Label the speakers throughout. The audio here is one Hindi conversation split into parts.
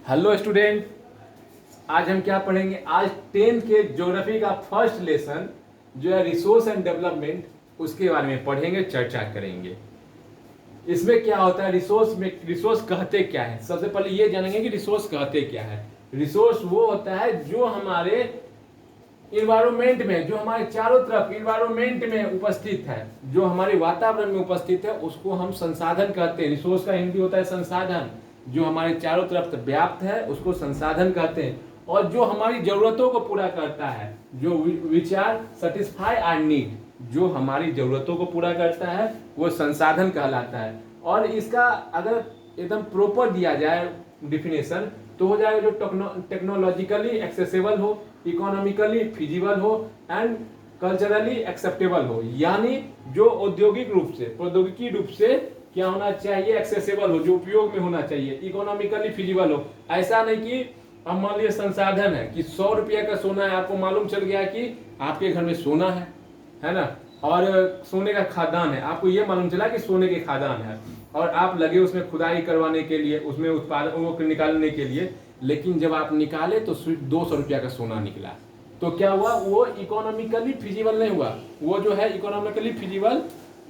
Speaker 1: हेलो स्टूडेंट, आज हम क्या पढ़ेंगे। आज 10th के ज्योग्राफी का फर्स्ट लेसन जो है रिसोर्स एंड डेवलपमेंट, उसके बारे में पढ़ेंगे, चर्चा करेंगे। इसमें क्या होता है, रिसोर्स में रिसोर्स कहते क्या है। सबसे पहले ये जानेंगे कि रिसोर्स कहते क्या है। रिसोर्स वो होता है जो हमारे इन्वायरमेंट में, जो हमारे चारों तरफ इन्वायरमेंट में उपस्थित है, जो हमारे वातावरण में उपस्थित है, उसको हम संसाधन कहते हैं। रिसोर्स का हिंदी होता है संसाधन। जो हमारे चारों तरफ व्याप्त है उसको संसाधन कहते हैं। और जो हमारी जरूरतों को पूरा करता है, जो which are satisfy our need, जो हमारी जरूरतों को पूरा करता है वो संसाधन कहलाता है। और इसका अगर एकदम प्रॉपर दिया जाए डिफिनेशन तो हो जाएगा जो टेक्नोलॉजिकली एक्सेसिबल हो, इकोनॉमिकली फिजिबल हो एंड कल्चरली एक्सेप्टेबल हो। यानी जो औद्योगिक रूप से, प्रौद्योगिकी रूप से क्या होना चाहिए, एक्सेसिबल हो, जो उपयोग में होना चाहिए, इकोनॉमिकली फिजिबल हो। ऐसा नहीं कि अब मान लीजिए संसाधन है कि 100 रुपया का सोना है, आपको मालूम चल गया कि आपके घर में सोना है ना, और सोने का खादान है, आपको ये मालूम चला कि सोने के खादान है, और आप लगे उसमें खुदाई करवाने के लिए, उसमें उत्पादन को निकालने के लिए। लेकिन जब आप निकाले तो सिर्फ 200 रुपया का सोना निकला, तो क्या हुआ, वो इकोनॉमिकली फिजिबल नहीं हुआ, वो जो है इकोनॉमिकली फिजिबल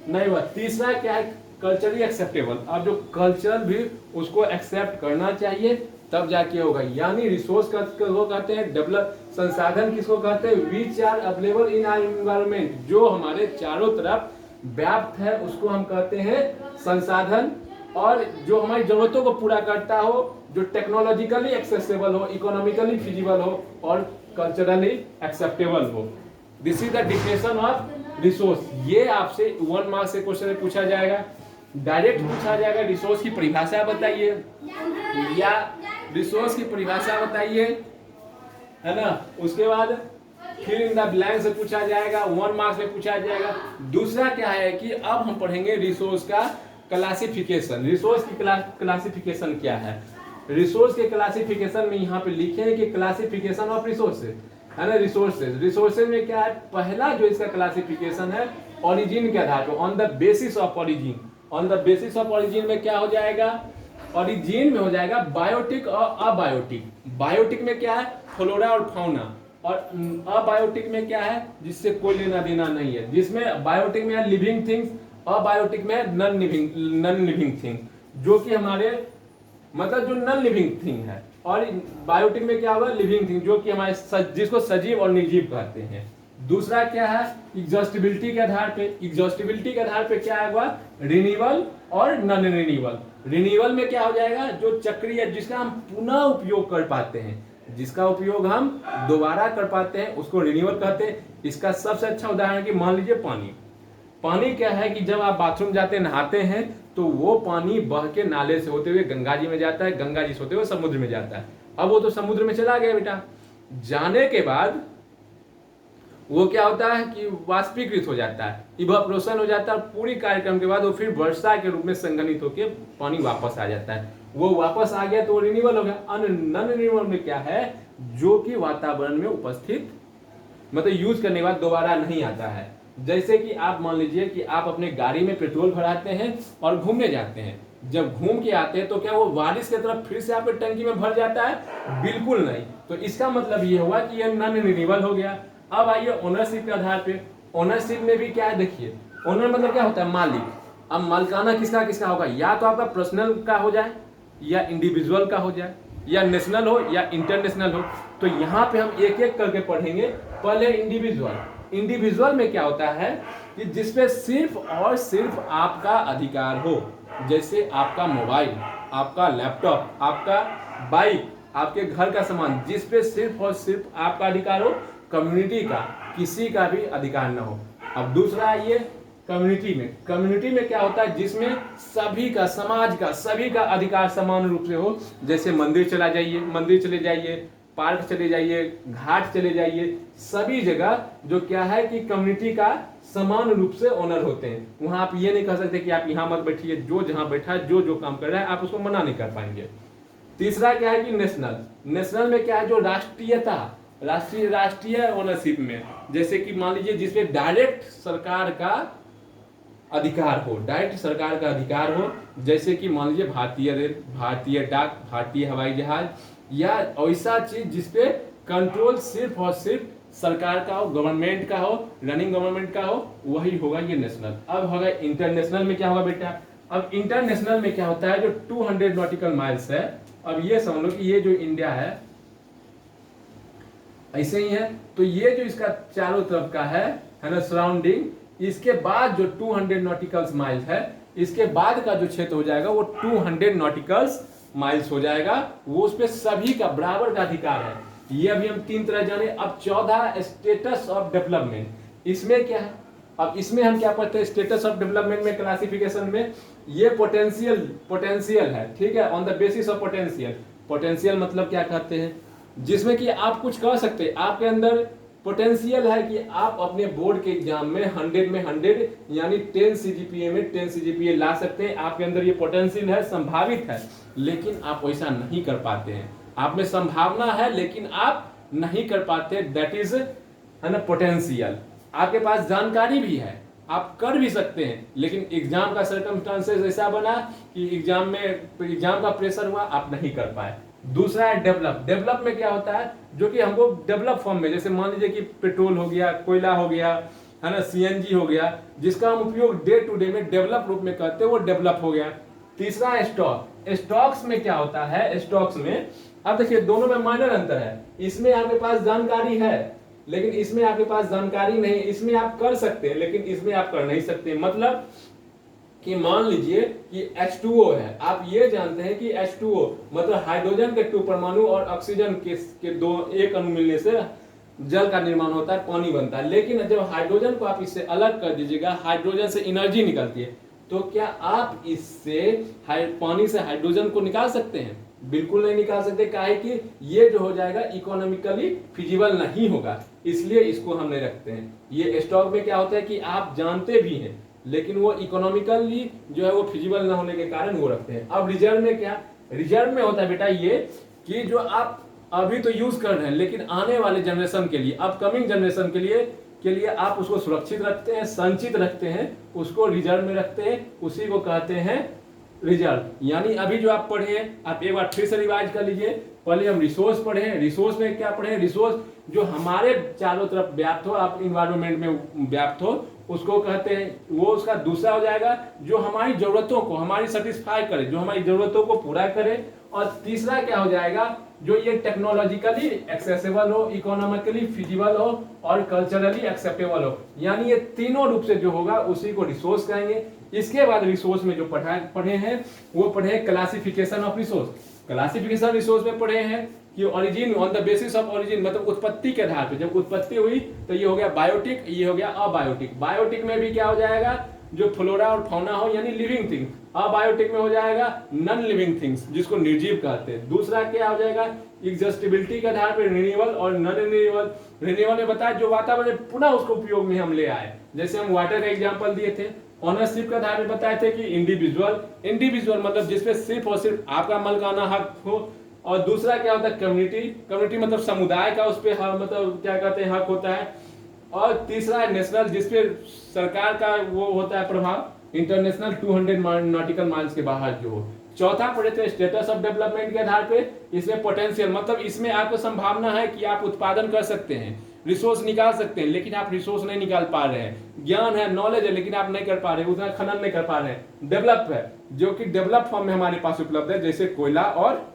Speaker 1: नहीं हुआ। तीसरा क्या है, कल्चरली एक्सेप्टेबल। अब जो कल्चर भी उसको एक्सेप्ट करना चाहिए तब जाके होगा। यानी रिसोर्स को कहते हैं डेवलप, संसाधन किसको कहते हैं, which are available in our environment, जो हमारे चारों तरफ व्याप्त है उसको हम कहते हैं संसाधन। और जो हमारी जरूरतों को पूरा करता हो, जो टेक्नोलॉजिकली एक्सेसिबल हो, इकोनॉमिकली फिजिबल हो और कल्चरली एक्सेप्टेबल हो। This is the definition of resource. ये आपसे 1 मार्क्स से क्वेश्चन पूछा जाएगा, डायरेक्ट पूछा जाएगा। रिसोर्स की परिभाषा बताइए, या रिसोर्स की परिभाषा बताइए, है ना। उसके बाद फिर इन द ब्लैंक से पूछा जाएगा, 1 मार्क्स में पूछा जाएगा। दूसरा क्या है कि अब हम पढ़ेंगे रिसोर्स का क्लासिफिकेशन। रिसोर्स की क्लासिफिकेशन क्या है। रिसोर्स के क्लासिफिकेशन में यहाँ पे लिखे हैं कि क्लासिफिकेशन ऑफ रिसोर्सेज, है ना। रिसोर्सेज में क्या है, पहला जो इसका क्लासिफिकेशन है ओरिजिन के आधार पर, on the basis of origin. On the basis of origin में क्या हो जाएगा, ओरिजिन में हो जाएगा बायोटिक और अबायोटिक। बायोटिक में क्या है, फ्लोरा और फाउना, और अबायोटिक में क्या है, जिससे कोई लेना देना नहीं है। जिसमें बायोटिक में है लिविंग थिंग्स, अबायोटिक में है नॉन लिविंग थिंग, जो कि हमारे मतलब जो नॉन लिविंग थिंग है। और बायोटिक में क्या होगा, लिविंग थिंग, जो कि हमारे जिसको सजीव और निर्जीव कहते हैं। दूसरा क्या है, एग्जॉस्टिबिलिटी के आधार पे। एग्जॉस्टिबिलिटी के आधार पे क्या होगा, रिन्यूअल और नॉन रिन्यूअल। रिन्यूअल में क्या हो जाएगा, जो चक्रीय, जिसका हम पुनः उपयोग कर पाते हैं, जिसका उपयोग हम दोबारा कर पाते हैं, उसको रिन्यूअल कहते हैं। इसका सबसे अच्छा उदाहरण कि मान लीजिए पानी। पानी क्या है कि जब आप बाथरूम जाते हैं, नहाते हैं, तो वो पानी बह के नाले से होते हुए गंगा जी में जाता है, गंगा जी से होते हुए समुद्र में जाता है। अब वो तो समुद्र में चला गया बेटा, जाने के बाद वो क्या होता है कि वाष्पीकृत हो जाता है, इवापोरेशन हो जाता है। पूरी कार्यक्रम के बाद वो फिर वर्षा के रूप में संघनित होकर पानी वापस आ जाता है। वो वापस आ गया तो वो रिन्यूअल हो गया। नॉन रिन्यूअल में क्या है, जो कि वातावरण में उपस्थित, मतलब यूज करने के बाद दोबारा नहीं आता है। जैसे कि आप मान लीजिए कि आप अपने गाड़ी में पेट्रोल भराते हैं और घूमने जाते हैं। जब घूम के आते हैं तो क्या वो बारिश की तरफ फिर से आपके टंकी में भर जाता है, बिल्कुल नहीं। तो इसका मतलब ये हुआ कि ये नॉन रिन्यूएबल हो गया। अब आइए ओनरशिप के आधार पे। ओनरशिप में भी क्या है, देखिए ओनर मतलब क्या होता है, मालिक। अब मालिकाना किसका किसका होगा, या तो आपका पर्सनल का हो जाए, या इंडिविजुअल का हो जाए, या नेशनल हो, या इंटरनेशनल हो। तो यहाँ पे हम एक एक करके पढ़ेंगे। पहले इंडिविजुअल। इंडिविजुअल में क्या होता है कि जिसपे सिर्फ और सिर्फ आपका अधिकार हो, जैसे आपका मोबाइल, आपका लैपटॉप, आपका बाइक, आपके घर का सामान, जिसपे सिर्फ और सिर्फ आपका अधिकार हो, कम्युनिटी का किसी का भी अधिकार न हो। अब दूसरा आइए कम्युनिटी में। कम्युनिटी में क्या होता है, जिसमें सभी का, समाज का सभी का अधिकार समान रूप से हो। जैसे मंदिर चले जाइए, पार्क चले जाइए, घाट चले जाइए, सभी जगह जो क्या है कि कम्युनिटी का समान रूप से ओनर होते हैं। वहां आप ये नहीं कह सकते कि आप यहाँ मत बैठिए, जो जहां बैठा है, जो काम कर रहा है, आप उसको मना नहीं कर पाएंगे। तीसरा क्या है कि नेशनल। नेशनल में क्या है, जो राष्ट्रीयता, राष्ट्रीय ओनरशिप में, जैसे कि मान लीजिए जिसपे डायरेक्ट सरकार का अधिकार हो, डायरेक्ट सरकार का अधिकार हो, जैसे कि मान लीजिए भारतीय रेल, भारतीय डाक, भारतीय हवाई जहाज, या ऐसा चीज जिसपे कंट्रोल सिर्फ और सिर्फ सरकार का हो, गवर्नमेंट का हो, रनिंग गवर्नमेंट का हो, वही होगा ये नेशनल। अब होगा इंटरनेशनल में क्या होगा बेटा, अब इंटरनेशनल में क्या होता है, जो 200 नॉटिकल माइल्स है, अब ये समझ लो कि ये जो इंडिया है ऐसे ही है, तो ये जो इसका चारों तरफ का है ना सराउंडिंग, इसके बाद जो 200 नॉटिकल्स माइल्स है, इसके बाद का जो क्षेत्र हो जाएगा वो 200 नॉटिकल्स माइल्स हो जाएगा, वो उस पे सभी का बराबर का अधिकार है। ये अभी हम 3 तरह जाने। अब 14 स्टेटस ऑफ डेवलपमेंट, इसमें क्या है, अब इसमें हम क्या पढ़ते हैं, स्टेटस ऑफ डेवलपमेंट में क्लासिफिकेशन में ये पोटेंशियल है, ठीक है, on the basis of potential. Potential मतलब क्या कहते हैं, जिसमें कि आप कुछ कर सकते हैं, आपके अंदर पोटेंशियल है कि आप अपने बोर्ड के एग्जाम में 100 में 100 यानी 10 सीजीपीए में 10 सीजीपीए ला सकते हैं। आपके अंदर ये पोटेंशियल है, संभावित है, लेकिन आप वैसा नहीं कर पाते हैं। आप में संभावना है लेकिन आप नहीं कर पाते, दैट इज है ना पोटेंशियल। आपके पास जानकारी भी है, आप कर भी सकते हैं, लेकिन एग्जाम का सर्कमस्टांसेस ऐसा बना कि एग्जाम का प्रेशर हुआ, आप नहीं कर पाए। दूसरा है डेवलप। डेवलप में क्या होता है, जो कि हमको डेवलप फॉर्म में, जैसे मान लीजिए कि पेट्रोल हो गया, कोयला हो गया, है ना, सीएनजी हो गया, जिसका हम उपयोग डे टू डे में डेवलप रूप में करते हैं, वो डेवलप हो गया। तीसरा है स्टॉक। स्टॉक्स में क्या होता है, स्टॉक्स में अब देखिए दोनों में माइनर अंतर है। इसमें आपके पास जानकारी है लेकिन इसमें आपके पास जानकारी नहीं, इसमें आप कर सकते हैं लेकिन इसमें आप कर नहीं सकते। मतलब कि मान लीजिए कि H2O है, आप ये जानते हैं कि H2O मतलब हाइड्रोजन के 2 परमाणु और ऑक्सीजन के 2 एक अणु मिलने से जल का निर्माण होता है, पानी बनता है। लेकिन जब हाइड्रोजन को आप इससे अलग कर दीजिएगा, हाइड्रोजन से एनर्जी निकलती है, तो क्या आप इससे पानी से हाइड्रोजन को निकाल सकते हैं? बिल्कुल नहीं निकाल सकते। काहे कि ये जो हो जाएगा इकोनॉमिकली फिजिबल नहीं होगा, इसलिए इसको हम नहीं रखते हैं। ये स्टॉक में क्या होता है कि आप जानते भी हैं लेकिन वो इकोनॉमिकली जो है वो फिजिबल ना होने के कारण वो रखते हैं। अब रिजर्व में क्या, रिजर्व में होता है बेटा ये कि जो आप अभी तो यूज कर रहे हैं लेकिन आने वाले जनरेशन के लिए, अपकमिंग जनरेशन के लिए आप उसको सुरक्षित रखते हैं, संचित रखते हैं, उसको रिजर्व में रखते हैं, उसी को कहते हैं रिजर्व। यानी अभी जो आप पढ़े हैं, आप एक बार फिर से रिवाइज कर लीजिए। पहले हम रिसोर्स पढ़े हैं, रिसोर्स में क्या पढ़े, रिसोर्स जो हमारे चारों तरफ व्याप्त हो, आप इन्वायरमेंट में व्याप्त हो, उसको कहते हैं, वो उसका दूसरा हो जाएगा जो हमारी जरूरतों को हमारी सेटिस्फाई करे, जो हमारी जरूरतों को पूरा करे। और तीसरा क्या हो जाएगा, जो ये टेक्नोलॉजिकली एक्सेसिबल हो, इकोनॉमिकली फिजिबल हो और कल्चरली एक्सेप्टेबल हो। यानी ये तीनों रूप से जो होगा उसी को रिसोर्स कहेंगे। इसके बाद रिसोर्स में जो पढ़े हैं वो पढ़े classification of resource. Classification resource में पढ़े हैं कि origin, on the basis of origin मतलब उत्पत्ति के आधार पे, जब उत्पत्ति हुई तो ये हो गया बायोटिक, ये हो गया अबायोटिक। बायोटिक में भी क्या हो जाएगा, जो फ्लोरा और फौना हो यानी लिविंग थिंग। अबायोटिक में हो जाएगा नॉन लिविंग थिंग्स, जिसको निर्जीव कहते हैं। दूसरा क्या हो जाएगा, एग्जॉस्टिबिलिटी के आधार पर रिन्यूएबल और नॉन रिन्यूएबल। रिन्यूएबल में बताया जो वातावरण पुनः उसको उपयोग में हम ले आए, जैसे हम वाटर का एग्जाम्पल दिए थे। ऑनरशिप के आधार पर बताए थे कि इंडिविजुअल मतलब जिसपे सिर्फ और सिर्फ आपका मलकाना हक हो। और दूसरा क्या होता है कम्युनिटी मतलब समुदाय का उस पर मतलब क्या कहते हैं हक होता है। और तीसरा है नेशनल, जिसपे सरकार का वो होता है प्रभाव। इंटरनेशनल 200 नॉटिकल माइल्स के बाहर जो हो। चौथा पढ़े थे स्टेटस ऑफ डेवलपमेंट के आधार पे, इसमें पोटेंशियल मतलब इसमें आपको संभावना है कि आप उत्पादन कर सकते हैं, रिसोर्स निकाल सकते हैं, लेकिन आप रिसोर्स नहीं निकाल पा रहे हैं। ज्ञान है, नॉलेज है, लेकिन आप नहीं कर पा रहे, उतना खनन नहीं कर पा रहे हैं। डेवलप है, जो कि डेवलप फॉर्म में हमारे पास उपलब्ध है, जैसे कोयला और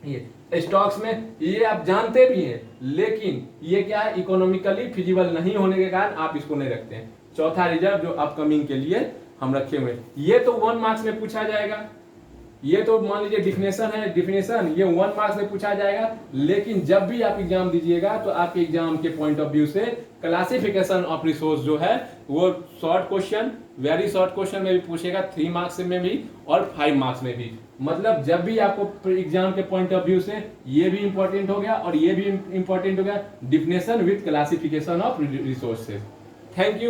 Speaker 1: ये स्टॉक्स में ये आप जानते भी हैं, लेकिन ये क्या है इकोनॉमिकली फिजिबल नहीं होने के कारण आप इसको नहीं रखते हैं। चौथा रिजर्व जो अपकमिंग के लिए हम रखे हुए, ये तो 1 मार्क्स में पूछा जाएगा। ये तो मान लीजिए डिफिनेशन है, डिफिनेशन ये 1 मार्क्स में पूछा जाएगा। लेकिन जब भी आप एग्जाम दीजिएगा तो आपके एग्जाम के पॉइंट ऑफ व्यू से क्लासिफिकेशन ऑफ रिसोर्स जो है वो short question, very short question में भी पूछेगा, 3 मार्क्स में भी और 5 मार्क्स में भी। मतलब जब भी आपको एग्जाम के पॉइंट ऑफ व्यू से ये भी इंपॉर्टेंट हो गया और ये भी इंपॉर्टेंट हो गया, definition with classification of resources. Thank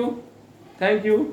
Speaker 1: you.